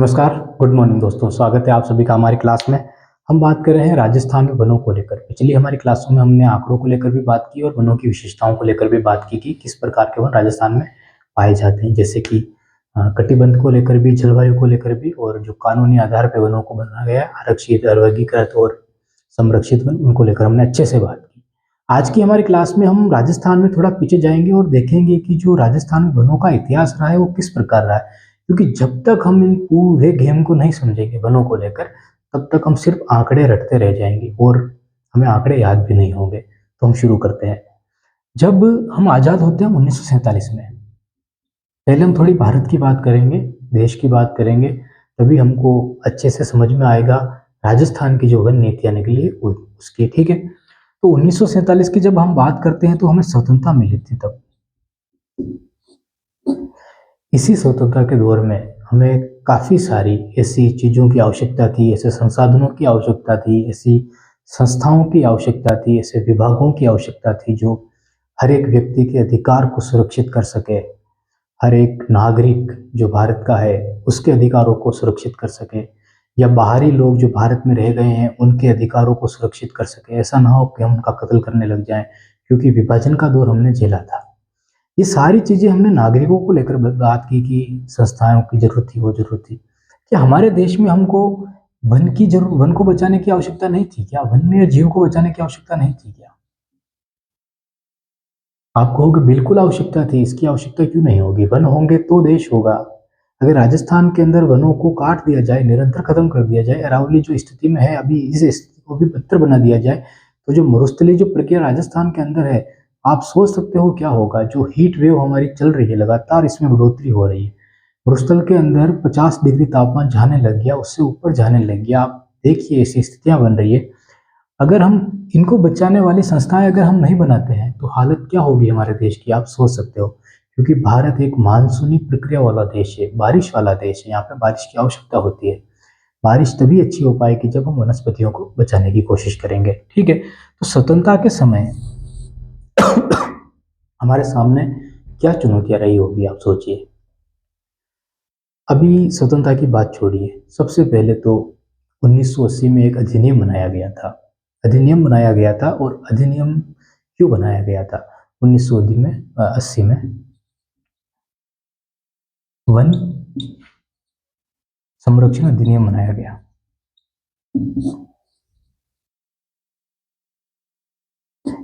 नमस्कार, good morning दोस्तों। स्वागत है आप सभी का हमारी क्लास में। हम बात कर रहे हैं राजस्थान में वनों को लेकर। पिछली हमारी क्लासों में हमने आंकड़ों को लेकर भी बात की और वनों की विशेषताओं को लेकर भी बात की कि किस प्रकार के वन राजस्थान में पाए जाते हैं, जैसे कि कटिबंध को लेकर भी, जलवायु को लेकर भी, और जो कानूनी आधार पर वनों को बनाया गया है, आरक्षित, वर्गीकृत और संरक्षित वन, उनको लेकर हमने अच्छे से बात की। आज की हमारी क्लास में हम राजस्थान में थोड़ा पीछे जाएंगे और देखेंगे कि जो राजस्थान में वनों का इतिहास रहा है वो किस प्रकार रहा है, क्योंकि जब तक हम इन पूरे गेम को नहीं समझेंगे वनों को लेकर, तब तक हम सिर्फ आंकड़े रटते रह जाएंगे और हमें आंकड़े याद भी नहीं होंगे। तो हम शुरू करते हैं। जब हम आज़ाद होते हैं 1947 में, पहले हम थोड़ी भारत की बात करेंगे, देश की बात करेंगे, तभी हमको अच्छे से समझ में आएगा राजस्थान की जो वन नीतियाँ निकली उसकी। ठीक है, तो 1947 की जब हम बात करते हैं तो हमें स्वतंत्रता मिली थी। तब इसी स्वतंत्रता के दौर में हमें काफ़ी सारी ऐसी चीज़ों की आवश्यकता थी, ऐसे संसाधनों की आवश्यकता थी, ऐसी संस्थाओं की आवश्यकता थी, ऐसे विभागों की आवश्यकता थी जो हर एक व्यक्ति के अधिकार को सुरक्षित कर सके, हर एक नागरिक जो भारत का है उसके अधिकारों को सुरक्षित कर सके, या बाहरी लोग जो भारत में रह गए हैं उनके अधिकारों को सुरक्षित कर सके। ऐसा ना हो कि हम उनका कत्ल करने लग जाएं, क्योंकि विभाजन का दौर हमने झेला था। ये सारी चीज़ें हमने नागरिकों को लेकर बात की कि संस्थाओं की ज़रूरत थी, वो ज़रूरत थी। क्या हमारे देश में हमको वन को बचाने की आवश्यकता नहीं थी क्या? वन्य जीव को बचाने की आवश्यकता नहीं थी क्या? आप कहोगे बिल्कुल आवश्यकता थी, इसकी आवश्यकता क्यों नहीं होगी? वन होंगे तो देश होगा। अगर राजस्थान के अंदर वनों को काट दिया जाए, निरंतर खत्म कर दिया जाए, अरावली जो स्थिति में है अभी, इस स्थिति को भी बदतर बना दिया जाए, तो जो मरुस्थलीय जो प्रक्रिया राजस्थान के अंदर है, आप सोच सकते हो क्या होगा। जो हीट वेव हमारी चल रही है, लगातार इसमें बढ़ोतरी हो रही है। मरुस्थल के अंदर 50 डिग्री तापमान जाने लग गया, उससे ऊपर जाने लग गया। आप देखिए ऐसी स्थितियां बन रही है। अगर हम इनको बचाने वाली संस्थाएं अगर हम नहीं बनाते हैं तो हालत क्या होगी हमारे देश की, आप सोच सकते हो। क्योंकि भारत एक मानसूनी प्रक्रिया वाला देश है, बारिश वाला देश है, यहाँ पे बारिश की आवश्यकता होती है। बारिश तभी अच्छी हो पाएगी जब हम वनस्पतियों को बचाने की कोशिश करेंगे। ठीक है, तो स्वतंत्रता के समय हमारे सामने क्या चुनौतियां रही होगी, आप सोचिए। अभी स्वतंत्रता की बात छोड़िए, सबसे पहले तो 1980 में एक अधिनियम बनाया गया था। अधिनियम बनाया गया था, और अधिनियम क्यों बनाया गया था? 1980 में 80 में वन संरक्षण अधिनियम बनाया गया।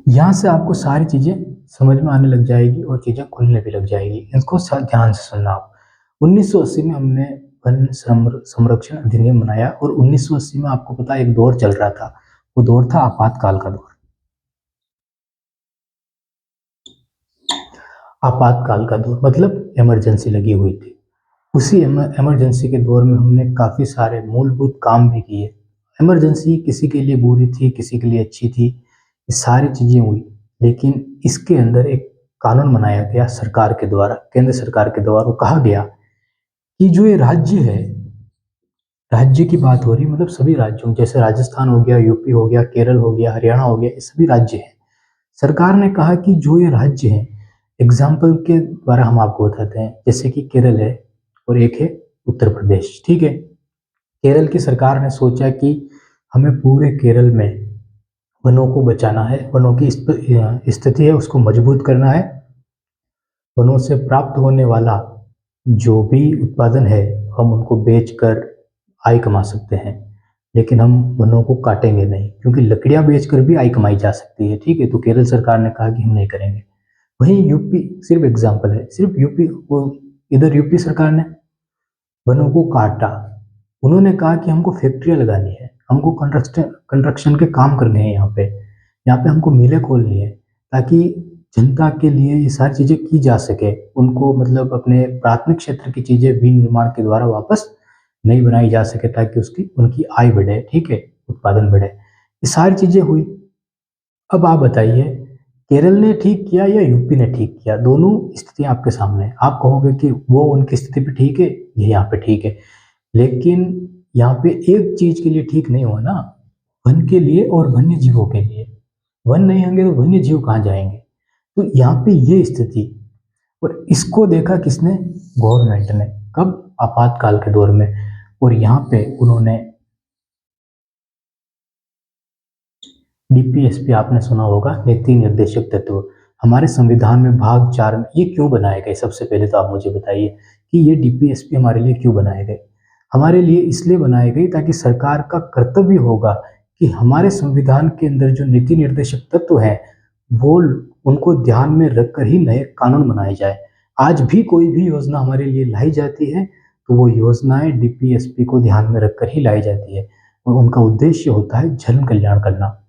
यहाँ से आपको सारी चीजें समझ में आने लग जाएगी और चीजें खुलने भी लग जाएगी। इसको ध्यान से सुनना आप। 1980 में हमने वन संरक्षण अधिनियम बनाया, और 1980 में आपको पता है एक दौर चल रहा था। वो दौर था आपातकाल का दौर। आपातकाल का दौर मतलब इमरजेंसी लगी हुई थी। उसी इमरजेंसी के दौर में हमने काफ़ी सारे मूलभूत काम भी किए। इमरजेंसी किसी के लिए बुरी थी, किसी के लिए अच्छी थी, ये सारी चीज़ें हुई। लेकिन इसके अंदर एक कानून बनाया गया सरकार के द्वारा, केंद्र सरकार के द्वारा। वो कहा गया कि जो ये राज्य है, राज्य की बात हो रही, मतलब सभी राज्यों, जैसे राजस्थान हो गया, यूपी हो गया, केरल हो गया, हरियाणा हो गया, ये सभी राज्य हैं। सरकार ने कहा कि जो ये राज्य हैं, एग्जाम्पल के द्वारा हम आपको बताते हैं, जैसे कि केरल है और एक है उत्तर प्रदेश। ठीक है, केरल की सरकार ने सोचा कि हमें पूरे केरल में वनों को बचाना है, वनों की स्थिति है उसको मजबूत करना है। वनों से प्राप्त होने वाला जो भी उत्पादन है हम उनको बेचकर आय कमा सकते हैं, लेकिन हम वनों को काटेंगे नहीं, क्योंकि लकड़ियां बेचकर भी आय कमाई जा सकती है। ठीक है, तो केरल सरकार ने कहा कि हम नहीं करेंगे। वहीं यूपी, सिर्फ एग्जाम्पल है, सिर्फ यूपी, वो इधर यूपी सरकार ने वनों को काटा। उन्होंने कहा कि हमको फैक्ट्रियां लगानी है, हमको कंस्ट्रक्शन के काम करने हैं, यहाँ पे हमको मिलें खोलनी है, ताकि जनता के लिए ये सारी चीज़ें की जा सके। उनको मतलब अपने प्राथमिक क्षेत्र की चीज़ें विनिर्माण के द्वारा वापस नहीं बनाई जा सके, ताकि उसकी उनकी आय बढ़े। ठीक है, उत्पादन बढ़े। ये सारी चीज़ें हुई। अब आप बताइए, केरल ने ठीक किया या यूपी ने ठीक किया? दोनों स्थितियां आपके सामने हैं। आप कहोगे कि वो उनकी स्थिति पे ठीक है, ये यहाँ पे ठीक है, लेकिन यहाँ पे एक चीज के लिए ठीक नहीं हुआ ना, वन के लिए और वन्य जीवों के लिए। वन नहीं होंगे तो वन्य जीव कहाँ जाएंगे? तो यहाँ पे ये स्थिति, और इसको देखा किसने? गवर्नमेंट ने। कब? आपातकाल के दौर में। और यहाँ पे उन्होंने डीपीएसपी आपने सुना होगा, नीति निर्देशक तत्व, हमारे संविधान में भाग 4 में ये क्यों बनाए गए? सबसे पहले तो आप मुझे बताइए कि ये डीपीएसपी हमारे लिए क्यों बनाए गए? हमारे लिए इसलिए बनाए गए ताकि सरकार का कर्तव्य होगा कि हमारे संविधान के अंदर जो नीति निर्देशक तत्व हैं, वो उनको ध्यान में रखकर ही नए कानून बनाए जाए। आज भी कोई भी योजना हमारे लिए लाई जाती है, तो वो योजनाएं डीपीएसपी को ध्यान में रखकर ही लाई जाती है और उनका उद्देश्य होता है जन कल्याण करना।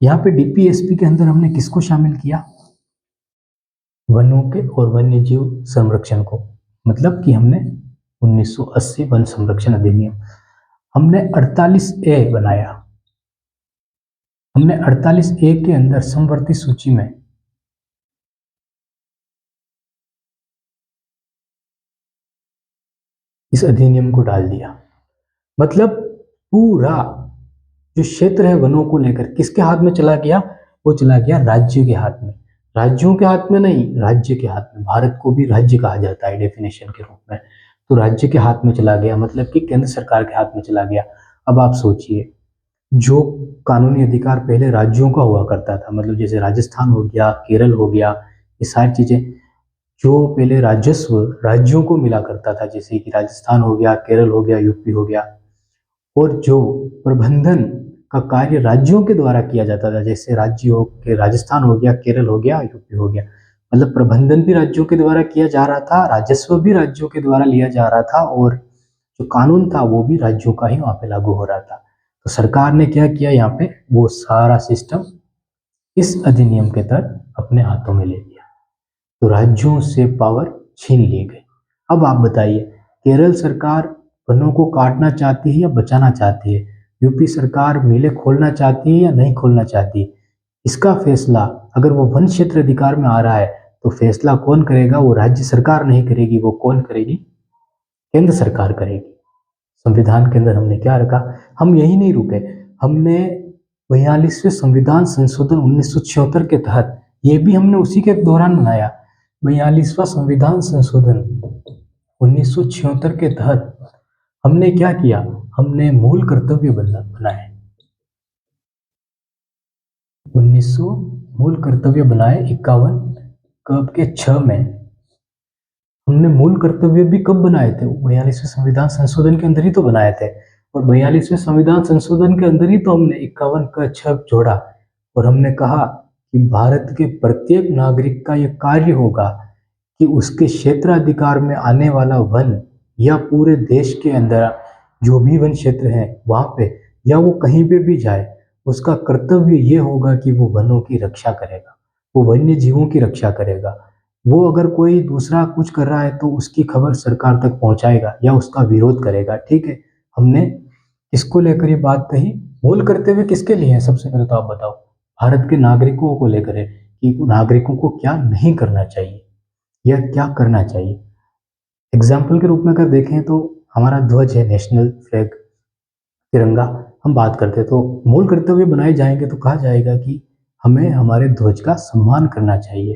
यहाँ पे डीपीएसपी के अंदर हमने किसको शामिल किया? वनों के और वन्य जीव संरक्षण को। मतलब कि हमने 1980 वन संरक्षण अधिनियम, हमने 48 ए बनाया। हमने 48 ए के अंदर समवर्ती सूची में इस अधिनियम को डाल दिया। मतलब पूरा जो क्षेत्र है वनों को लेकर किसके हाथ में चला गया? वो चला गया राज्य के हाथ में। राज्यों के हाथ में नहीं, राज्य के हाथ में। भारत को भी राज्य कहा जाता है डेफिनेशन के रूप में, तो राज्य के हाथ में चला गया, मतलब कि केंद्र सरकार के हाथ में चला गया। अब आप सोचिए, जो कानूनी अधिकार पहले राज्यों का हुआ करता था, मतलब जैसे राजस्थान हो गया, केरल हो गया, ये सारी चीजें जो पहले राजस्व राज्यों को मिला करता था, जैसे कि राजस्थान हो गया, केरल हो गया, यूपी हो गया, और जो प्रबंधन का कार्य राज्यों के द्वारा किया जाता था, जैसे राज्य हो के राजस्थान हो गया, केरल हो गया, यूपी हो गया, मतलब प्रबंधन भी राज्यों के द्वारा किया जा रहा था, राजस्व भी राज्यों के द्वारा लिया जा रहा था, और जो कानून था वो भी राज्यों का ही वहां पे लागू हो रहा था। तो सरकार ने क्या किया, यहाँ पे वो सारा सिस्टम इस अधिनियम के तहत अपने हाथों में ले लिया। तो राज्यों से पावर छीन ली गई। अब आप बताइए, केरल सरकार वनों को काटना चाहती है या बचाना चाहती है? यूपी सरकार मिलें खोलना चाहती है या नहीं खोलना चाहती? इसका फैसला, अगर वो वन क्षेत्र अधिकार में आ रहा है, तो फैसला कौन करेगा? वो राज्य सरकार नहीं करेगी, वो कौन करेगी? केंद्र सरकार करेगी। संविधान के अंदर हमने क्या रखा? हम यही नहीं रुके, हमने 42वें संविधान संशोधन 1976 के तहत, ये भी हमने उसी के दौरान बनाया। 42वां संविधान संशोधन 1976 के तहत हमने क्या किया? हमने मूल कर्तव्य बनाए। 1900 मूल कर्तव्य बनाए, 51 कब के 6 में। हमने मूल कर्तव्य भी कब बनाए थे? 42वें संविधान संशोधन के अंदर ही तो बनाए थे। और 42वें संविधान संशोधन के अंदर ही तो हमने 51 का 6 जोड़ा और हमने कहा कि भारत के प्रत्येक नागरिक का यह कार्य होगा कि उसके क्षेत्राधिकार में आने वाला वन या पूरे देश के अंदर जो भी वन क्षेत्र है वहां पे या वो कहीं पे भी जाए, उसका कर्तव्य ये होगा कि वो वनों की रक्षा करेगा, वो वन्य जीवों की रक्षा करेगा। वो अगर कोई दूसरा कुछ कर रहा है तो उसकी खबर सरकार तक पहुंचाएगा या उसका विरोध करेगा। ठीक है, हमने इसको लेकर ये बात कही। मूल कर्तव्य किसके लिए है? सबसे पहले तो आप बताओ। भारत के नागरिकों को लेकर है कि नागरिकों को क्या नहीं करना चाहिए या क्या करना चाहिए। एग्जाम्पल के रूप में अगर देखें तो हमारा ध्वज है, नेशनल फ्लैग, तिरंगा, हम बात करते हैं तो मूल कर्तव्य बनाए जाएंगे तो कहा जाएगा कि हमें हमारे ध्वज का सम्मान करना चाहिए।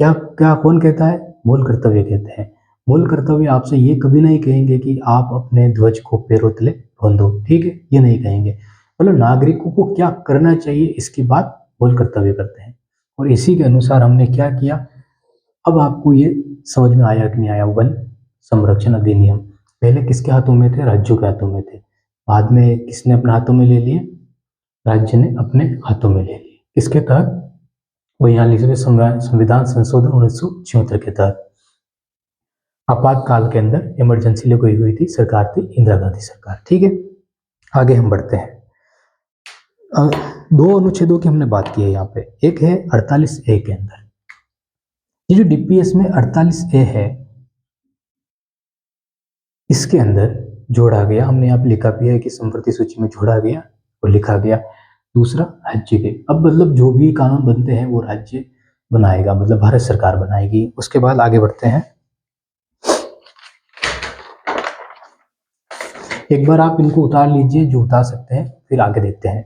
क्या क्या कौन कहता है? मूल कर्तव्य कहते हैं। मूल कर्तव्य आपसे ये कभी नहीं कहेंगे कि आप अपने ध्वज को पैरों तले रौंदो, ठीक है, ये नहीं कहेंगे। मतलब नागरिकों को क्या करना चाहिए इसकी बात मूल कर्तव्य करते हैं। और इसी के अनुसार हमने क्या किया, अब आपको ये समझ में आया कि नहीं आया? वन संरक्षण अधिनियम पहले किसके हाथों में थे? राज्यों के हाथों में थे। बाद में किसने अपने हाथों में ले लिए? राज्य ने अपने हाथों में ले लिए। किसके तहत? 42वें संविधान संशोधन 1976 के तहत। आपातकाल के अंदर इमरजेंसी लगाई हुई थी, सरकार थी इंदिरा गांधी सरकार। ठीक है, आगे हम बढ़ते हैं। दो अनुच्छेदों की हमने बात की है यहाँ पे। एक है 48 ए के अंदर, ये जो डीपीएस में 48 ए है, इसके अंदर जोड़ा गया, हमने यहाँ पे लिखा भी है कि संप्रति सूची में जोड़ा गया और लिखा गया दूसरा राज्य के। अब मतलब जो भी कानून बनते हैं वो राज्य बनाएगा, मतलब भारत सरकार बनाएगी। उसके बाद आगे बढ़ते हैं। एक बार आप इनको उतार लीजिए जो उतार सकते हैं, फिर आगे देखते हैं।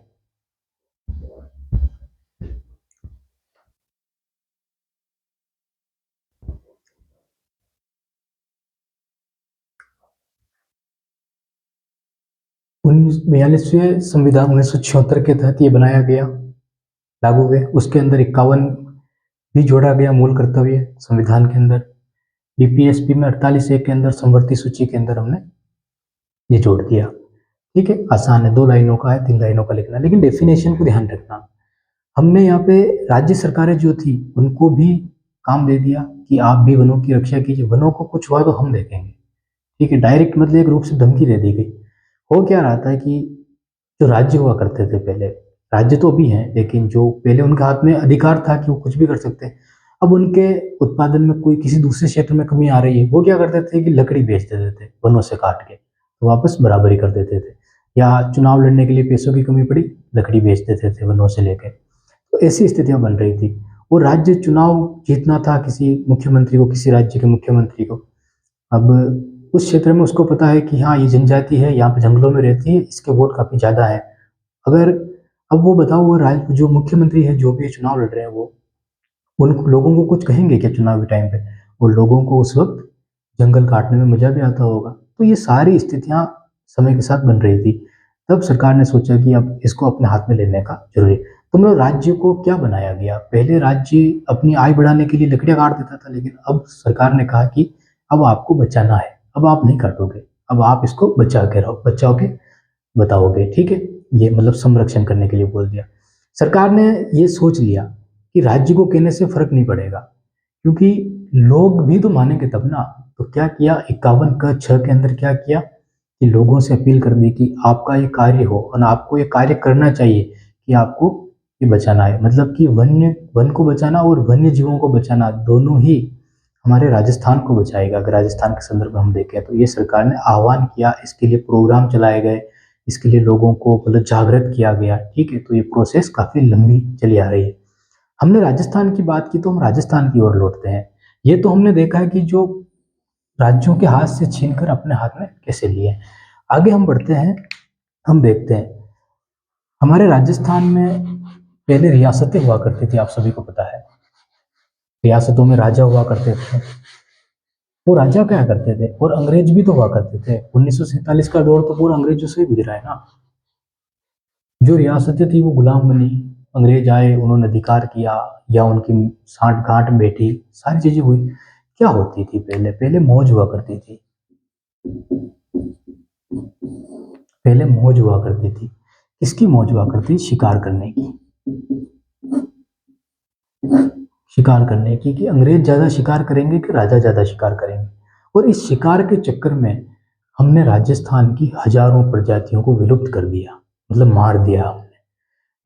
42वें संविधान 1976 के तहत ये बनाया गया, लागू हुए। उसके अंदर 51 भी जोड़ा गया मूल कर्तव्य संविधान के अंदर। डीपीएसपी में 48 के अंदर समवर्ती सूची के अंदर हमने ये जोड़ दिया। ठीक है, आसान है, 2 लाइनों का है, 3 लाइनों का लिखना, लेकिन डेफिनेशन को ध्यान रखना। हमने यहाँ पे राज्य सरकारें जो थी उनको भी काम दे दिया कि आप भी वनों की रक्षा कीजिए, वनों को कुछ हुआ तो हम देखेंगे। ठीक है, डायरेक्ट मतलब एक रूप से धमकी दे दी गई। हो क्या रहा था कि जो राज्य हुआ करते थे पहले, राज्य तो अभी हैं, लेकिन जो पहले उनके हाथ में अधिकार था कि वो कुछ भी कर सकते हैं। अब उनके उत्पादन में कोई किसी दूसरे क्षेत्र में कमी आ रही है, वो क्या करते थे कि लकड़ी बेच देते थे वनों से काट के, तो वापस बराबरी कर देते थे। या चुनाव लड़ने के लिए पैसों की कमी पड़ी, लकड़ी बेच देते थे वनों से लेकर। तो ऐसी स्थितियां बन रही थी। वो राज्य चुनाव जीतना था किसी मुख्यमंत्री को, किसी राज्य के मुख्यमंत्री को। अब उस क्षेत्र में उसको पता है कि हाँ, ये जनजाति है, यहाँ पे जंगलों में रहती है, इसके वोट काफ़ी ज़्यादा है। अगर अब वो बताओ, वो जो मुख्यमंत्री है, जो भी चुनाव लड़ रहे हैं, वो उन लोगों को कुछ कहेंगे क्या चुनाव के टाइम पे? वो लोगों को उस वक्त जंगल काटने में मजा भी आता होगा। तो ये सारी स्थितियां समय के साथ बन रही थी। तब सरकार ने सोचा कि अब इसको अपने हाथ में लेने का जरूरी है। तो मतलब राज्य को क्या बनाया गया? पहले राज्य अपनी आय बढ़ाने के लिए लकड़ियां काट देता था, लेकिन अब सरकार ने कहा कि अब आपको बचाना है, अब आप नहीं काटोगे, अब आप इसको बचा के रहो, बचाओ के बताओगे। ठीक है, ये मतलब संरक्षण करने के लिए बोल दिया। सरकार ने ये सोच लिया कि राज्य को कहने से फर्क नहीं पड़ेगा, क्योंकि लोग भी तो मानेंगे तब ना। तो क्या किया, 51 क 6 के अंदर क्या किया कि लोगों से अपील कर दी कि आपका ये कार्य हो और आपको ये कार्य करना चाहिए कि आपको ये बचाना है। मतलब कि वन को बचाना और वन्य जीवों को बचाना दोनों ही हमारे राजस्थान को बचाएगा। अगर राजस्थान के संदर्भ में हम देखें तो ये सरकार ने आह्वान किया, इसके लिए प्रोग्राम चलाए गए, इसके लिए लोगों को मतलब जागृत किया गया। ठीक है, तो ये प्रोसेस काफी लंबी चली आ रही है। हमने राजस्थान की बात की, तो हम राजस्थान की ओर लौटते हैं। ये तो हमने देखा है कि जो राज्यों के हाथ से छीनकर अपने हाथ में कैसे लिए। आगे हम बढ़ते हैं, हम देखते हैं हमारे राजस्थान में पहले रियासतें हुआ करती थी, आप सभी को पता है। रियासतों में राजा हुआ करते थे। वो राजा क्या करते थे, और अंग्रेज भी तो हुआ करते थे। 1947 का दौर तो पूरा अंग्रेजों से ही गुजरा है ना। जो रियासतें थी वो गुलाम बनी, अंग्रेज आए, उन्होंने अधिकार किया या उनकी साठ गांठ बैठी, सारी चीजें हुई। क्या होती थी पहले? पहले मौज हुआ करती थी। पहले मौज हुआ करती थी। किसकी मौज हुआ करती? शिकार करने की। शिकार करने की, कि अंग्रेज ज्यादा शिकार करेंगे कि राजा ज्यादा शिकार करेंगे। और इस शिकार के चक्कर में हमने राजस्थान की हजारों प्रजातियों को विलुप्त कर दिया, मतलब मार दिया हमने।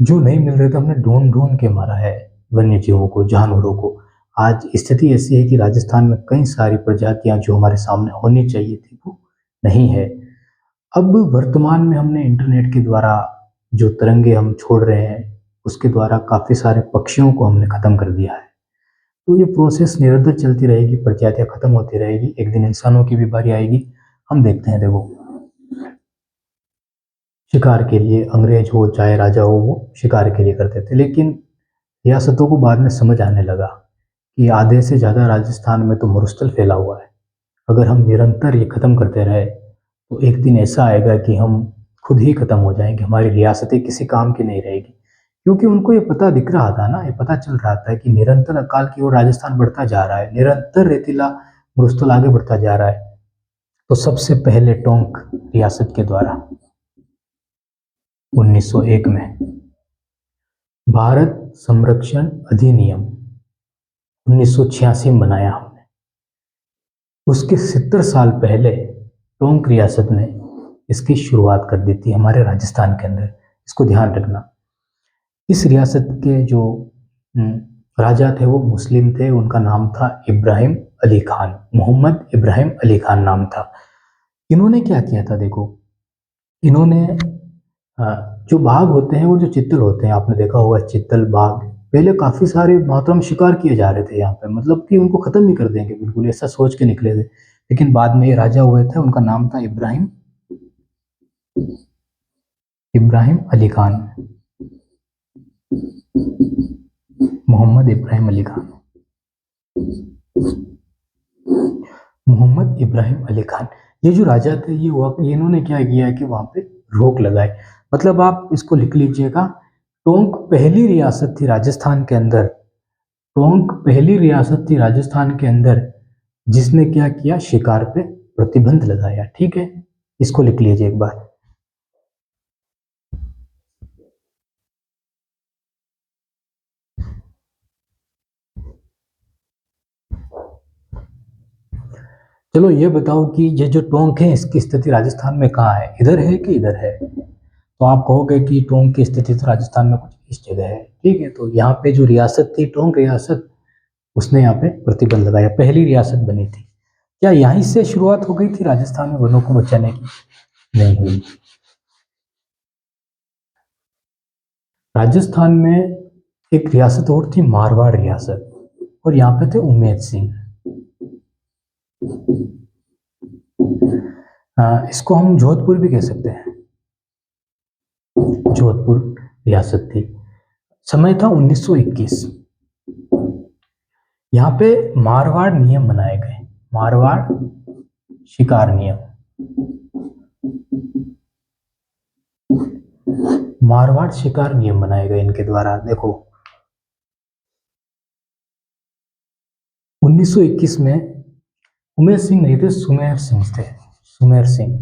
जो नहीं मिल रहे थे हमने ढूंढ ढूंढ के मारा है, वन्य जीवों को, जानवरों को। आज स्थिति ऐसी है कि राजस्थान में कई सारी प्रजातियां जो हमारे सामने होनी चाहिए थी वो नहीं है। अब वर्तमान में हमने इंटरनेट के द्वारा जो तरंगे हम छोड़ रहे हैं, उसके द्वारा काफी सारे पक्षियों को हमने खत्म कर दिया है। तो ये प्रोसेस निरंतर चलती रहेगी, प्रजातियां खत्म होती रहेगी, एक दिन इंसानों की भी बारी आएगी। हम देखते हैं, देखो, शिकार के लिए अंग्रेज हो चाहे राजा हो, वो शिकार के लिए करते थे। लेकिन रियासतों को बाद में समझ आने लगा कि आधे से ज़्यादा राजस्थान में तो मरुस्थल फैला हुआ है। अगर हम निरंतर ये ख़त्म करते रहे तो एक दिन ऐसा आएगा कि हम खुद ही ख़त्म हो जाएंगे, हमारी रियासतें किसी काम की नहीं रहेगी। क्योंकि उनको ये पता दिख रहा था ना, ये पता चल रहा था कि निरंतर अकाल की ओर राजस्थान बढ़ता जा रहा है, निरंतर रेतीला मरुस्थल आगे बढ़ता जा रहा है। तो सबसे पहले टोंक रियासत के द्वारा 1901 में भारत संरक्षण अधिनियम 1986 में बनाया हमने। उसके 70 साल पहले टोंक रियासत ने इसकी शुरुआत कर दी थी हमारे राजस्थान के अंदर। इसको ध्यान रखना। इस रियासत के जो राजा थे वो मुस्लिम थे, उनका नाम था इब्राहिम अली खान, मोहम्मद इब्राहिम अली खान नाम था। इन्होंने क्या किया था, देखो, इन्होंने जो बाघ होते हैं, वो जो चित्तल होते हैं, आपने देखा होगा चित्तल बाघ, पहले काफी सारे मात्रा में शिकार किए जा रहे थे यहाँ पे, मतलब कि उनको खत्म ही कर देंगे बिल्कुल, ऐसा सोच के निकले थे। लेकिन बाद में ये राजा हुए थे, उनका नाम था इब्राहिम इब्राहिम अली खान, मोहम्मद इब्राहिम अली खान, मोहम्मद इब्राहिम अली खान। ये जो राजा थे, ये इन्होंने क्या किया कि वहां पे रोक लगाए। मतलब आप इसको लिख लीजिएगा, टोंक पहली रियासत थी राजस्थान के अंदर, टोंक पहली रियासत थी राजस्थान के अंदर जिसने क्या किया, शिकार पे प्रतिबंध लगाया। ठीक है, इसको लिख लीजिए एक बार। चलो ये बताओ कि ये जो टोंक है इसकी स्थिति राजस्थान में कहाँ है, इधर है कि इधर है? तो आप कहोगे कि टोंक की स्थिति तो राजस्थान में कुछ इस जगह है। ठीक है, तो यहाँ पे जो रियासत थी टोंक रियासत, उसने यहाँ पे प्रतिबंध लगाया, पहली रियासत बनी थी। क्या यहीं से शुरुआत हो गई थी राजस्थान में वनों को बचाने की? नहीं हुई। राजस्थान में एक रियासत और थी, मारवाड़ रियासत, और यहाँ पे थे उमेद सिंह। इसको हम जोधपुर भी कह सकते हैं, जोधपुर रियासत थी। समय था 1921। यहाँ पे मारवाड़ नियम बनाए गए, मारवाड़ शिकार नियम, मारवाड़ शिकार नियम बनाए गए इनके द्वारा। देखो 1921 में उमेश सिंह नहीं थे, सुमेर सिंह थे, सुमेर सिंह,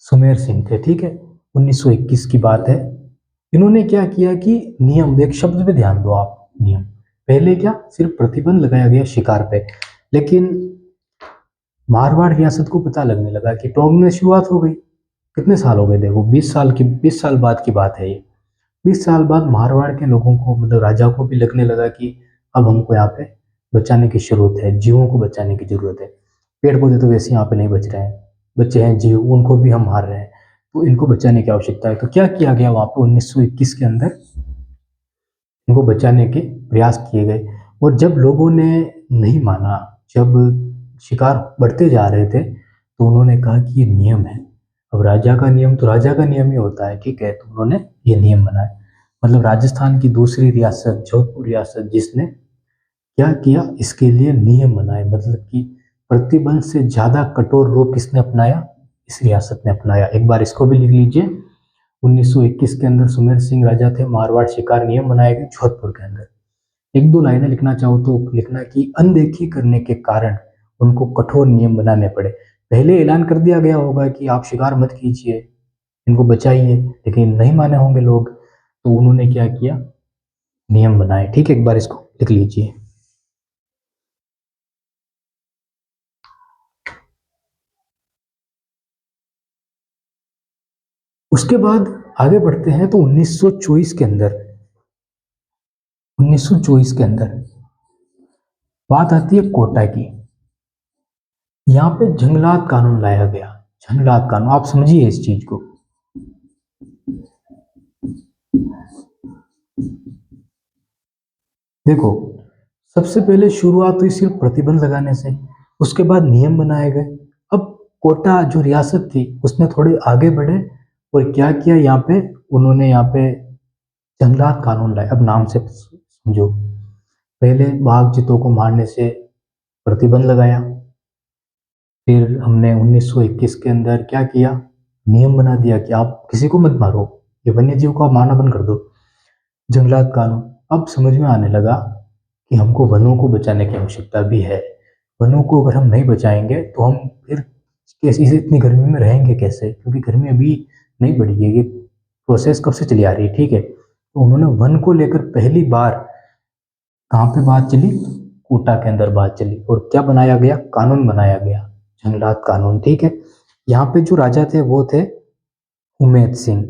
सुमेर सिंह थे। ठीक है, 1921 की बात है। इन्होंने क्या किया कि नियम, एक शब्द पे ध्यान दो आप, नियम। पहले क्या, सिर्फ प्रतिबंध लगाया गया शिकार पे, लेकिन मारवाड़ रियासत को पता लगने लगा कि टोंक में शुरुआत हो गई। कितने साल हो गए, देखो 20 साल बाद की बात है ये। 20 साल बाद मारवाड़ के लोगों को, मतलब राजा को भी लगने लगा कि अब हमको यहाँ पे बचाने की जरूरत है, जीवों को बचाने की जरूरत है। पेड़ पौधे तो वैसे यहाँ पे नहीं बच रहे हैं, बच्चे हैं जीव, उनको भी हम मार रहे हैं, तो इनको बचाने की आवश्यकता है। तो क्या किया गया वहाँ पे 1921 के अंदर, इनको बचाने के प्रयास किए गए। और जब लोगों ने नहीं माना, जब शिकार बढ़ते जा रहे थे, तो उन्होंने कहा कि ये नियम है, अब राजा का नियम तो राजा का नियम ही होता है। ठीक है, तो उन्होंने ये नियम बनाए। मतलब राजस्थान की दूसरी रियासत जोधपुर रियासत, जिसने क्या किया, इसके लिए नियम बनाए, मतलब कि प्रतिबंध से ज्यादा कठोर रूप किसने अपनाया, इस रियासत ने अपनाया। एक बार इसको भी लिख लीजिए, 1921 के अंदर सुमेर सिंह राजा थे, मारवाड़ शिकार नियम बनाए गए जोधपुर के अंदर। एक दो लाइनें लिखना चाहो तो लिखना कि अनदेखी करने के कारण उनको कठोर नियम बनाने पड़े। पहले ऐलान कर दिया गया होगा कि आप शिकार मत कीजिए, इनको बचाइए, लेकिन नहीं माने होंगे लोग, तो उन्होंने क्या किया, नियम बनाए। ठीक है, एक बार इसको लिख लीजिए। उसके बाद आगे बढ़ते हैं तो 1924 के अंदर, 1924 के अंदर बात आती है कोटा की। यहाँ पे जंगलात कानून लाया गया, जंगलात कानून, आप समझिए इस चीज को। देखो सबसे पहले शुरुआत हुई सिर्फ प्रतिबंध लगाने से, उसके बाद नियम बनाए गए। अब कोटा जो रियासत थी उसने थोड़े आगे बढ़े और क्या किया, यहाँ पे उन्होंने यहाँ पे जंगलात कानून लाए। अब नाम से समझो, पहले बाघ चीतों को मारने से प्रतिबंध लगाया, फिर हमने 1921 के अंदर क्या किया, नियम बना दिया कि आप किसी को मत मारो, ये वन्य जीव को आप मारना बंद कर दो, जंगलात कानून। अब समझ में आने लगा कि हमको वनों को बचाने की आवश्यकता भी है। वनों को अगर हम नहीं बचाएंगे तो हम फिर कैसे, इसे इतनी गर्मी में रहेंगे कैसे, क्योंकि गर्मी अभी नहीं बढ़ी है, ये प्रोसेस कब से चली आ रही है। ठीक है, तो उन्होंने वन को लेकर पहली बार कहाँ पे बात चली, कोटा के अंदर बात चली, और क्या बनाया गया, कानून बनाया गया, जंगलात कानून। ठीक है, यहाँ पे जो राजा थे वो थे उमेद सिंह।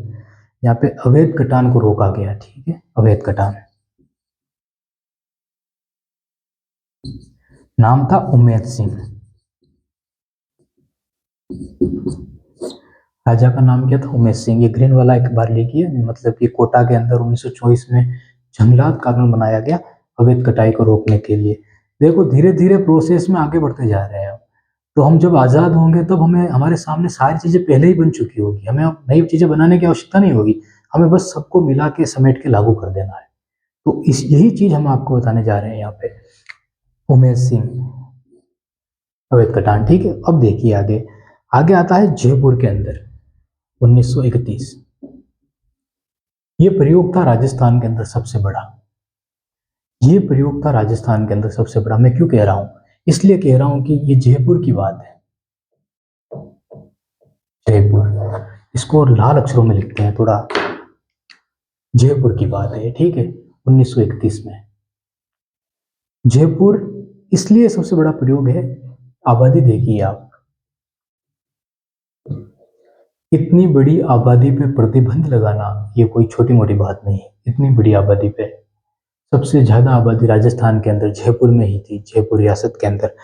यहाँ पे अवैध कटान को रोका गया। ठीक है, अवैध कटान, नाम था उमेद सिंह, राजा का नाम क्या था, उमेद सिंह। ये ग्रीन वाला एक बार लिखिए, मतलब कि कोटा के अंदर 1924 में जंगलात कानून बनाया गया अवैध कटाई को रोकने के लिए। देखो धीरे धीरे प्रोसेस में आगे बढ़ते जा रहे हैं। तो हम जब आज़ाद होंगे तब हमें, हमारे सामने सारी चीज़ें पहले ही बन चुकी होगी, हमें अब नई चीज़ें बनाने की आवश्यकता नहीं होगी, हमें बस सबको मिला के समेट के लागू कर देना है। तो इस यही चीज़ हम आपको बताने जा रहे हैं यहाँ पे, उमेश सिंह, अवैध कटान। ठीक है, अब देखिए आगे, आगे आता है जयपुर के अंदर 1931। ये प्रयोग था राजस्थान के अंदर सबसे बड़ा। ये प्रयोग था राजस्थान के अंदर सबसे बड़ा। मैं क्यों कह रहा हूं? इसलिए कह रहा हूं कि ये जयपुर की बात है। जयपुर, इसको लाल अक्षरों में लिखते हैं थोड़ा। जयपुर की बात है, ठीक है, 1931 में। जयपुर इसलिए सबसे बड़ा प्रयोग है, आबादी देखिए आप, इतनी बड़ी आबादी पे प्रतिबंध लगाना ये कोई छोटी मोटी बात नहीं है। इतनी बड़ी आबादी पे, सबसे ज्यादा आबादी राजस्थान के अंदर जयपुर में ही थी। जयपुर रियासत के अंदर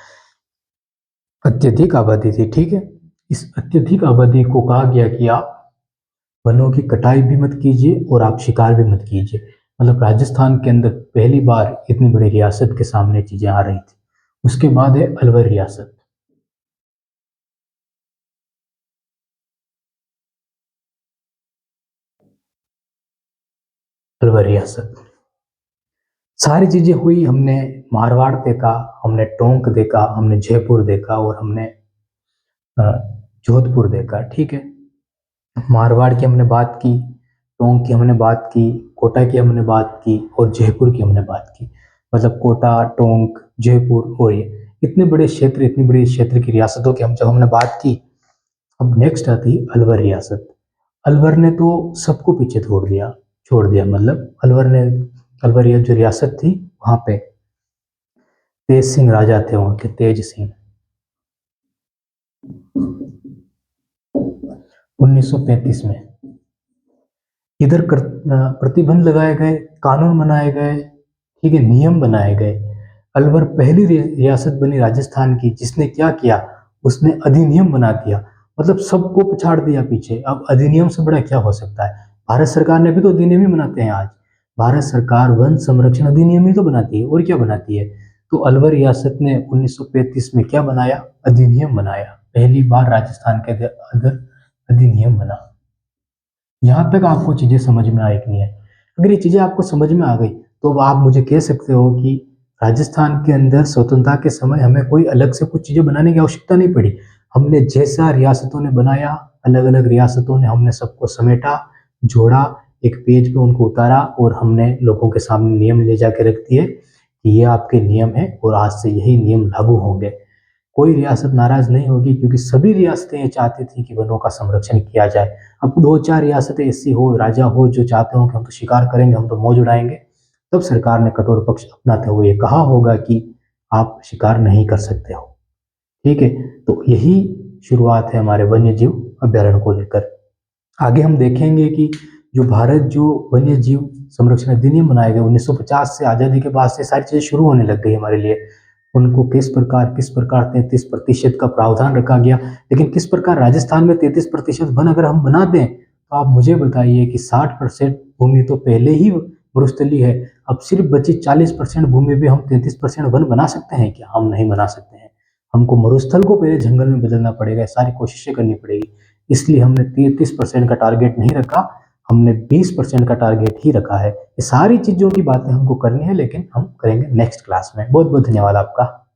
अत्यधिक आबादी थी, ठीक है। इस अत्यधिक आबादी को कहा गया कि आप वनों की कटाई भी मत कीजिए और आप शिकार भी मत कीजिए। मतलब राजस्थान के अंदर पहली बार इतनी बड़ी रियासत के सामने चीजें आ रही थी। उसके बाद है अलवर रियासत। अलवर रियासत, सारी चीजें हुई। हमने मारवाड़ देखा, हमने टोंक देखा, हमने जयपुर देखा और हमने अ, जोधपुर देखा, ठीक है। मारवाड़ की हमने बात की, टोंक की हमने बात की, कोटा की हमने बात की और जयपुर की हमने बात की। मतलब कोटा, टोंक, जयपुर और ये इतने बड़े क्षेत्र, इतनी बड़ी क्षेत्र की रियासतों की जब हमने बात की, अब नेक्स्ट आती अलवर रियासत। अलवर ने तो सबको पीछे छोड़ दिया। मतलब अलवर ये जो रियासत थी, वहां पे तेज सिंह राजा थे, वहां के तेज सिंह। 1935 में इधर प्रतिबंध लगाए गए, कानून बनाए गए, ठीक है, नियम बनाए गए। अलवर पहली रियासत बनी राजस्थान की जिसने क्या किया, उसने अधिनियम बना दिया। मतलब सबको पछाड़ दिया पीछे। अब अधिनियम से बड़ा क्या हो सकता है? भारत सरकार ने भी तो अधिनियम ही बनाते हैं आज। भारत सरकार वन संरक्षण अधिनियम ही तो बनाती है, और क्या बनाती है? तो अलवर रियासत ने 1935 में क्या बनाया? अधिनियम बनाया। पहली बार राजस्थान के अंदर अधिनियम बना। यहाँ तक आपको चीजें समझ में आई कि नहीं है? अगर ये चीजें आपको समझ में आ गई तो आप मुझे कह सकते हो कि राजस्थान के अंदर स्वतंत्रता के समय हमें कोई अलग से कुछ चीजें बनाने की आवश्यकता नहीं पड़ी। हमने जैसा रियासतों ने बनाया, अलग अलग रियासतों ने हमने सबको समेटा, जोड़ा, एक पेज पे उनको उतारा और हमने लोगों के सामने नियम ले जाके रख दिए कि ये आपके नियम है और आज से यही नियम लागू होंगे। कोई रियासत नाराज नहीं होगी क्योंकि सभी रियासतें ये चाहती थी कि वनों का संरक्षण किया जाए। अब दो चार रियासतें ऐसी हो, राजा हो, जो चाहते हो कि हम तो शिकार करेंगे, हम तो मौज उड़ाएंगे, तब सरकार ने कठोर पक्ष अपनाते हुए ये कहा होगा कि आप शिकार नहीं कर सकते हो, ठीक है। तो यही शुरुआत है हमारे वन्य जीव अभ्यारण्य को लेकर। आगे हम देखेंगे कि जो वन्य जीव संरक्षण अधिनियम बनाए गए 1950 से, आजादी के बाद से सारी चीजें शुरू होने लग गई हमारे लिए। उनको किस प्रकार 33% का प्रावधान रखा गया। लेकिन किस प्रकार राजस्थान में 33% वन अगर हम बना दें, तो आप मुझे बताइए कि 60% भूमि तो पहले ही मरुस्थलीय है। अब सिर्फ बची 40% भूमि भी हम 33% वन बना सकते हैं क्या? हम नहीं बना सकते हैं। हमको मरुस्थल को पहले जंगल में बदलना पड़ेगा, सारी कोशिशें करनी पड़ेगी। इसलिए हमने 33% का टारगेट नहीं रखा, हमने 20% का टारगेट ही रखा है। ये सारी चीजों की बातें हमको करनी है, लेकिन हम करेंगे नेक्स्ट क्लास में। बहुत बहुत धन्यवाद आपका।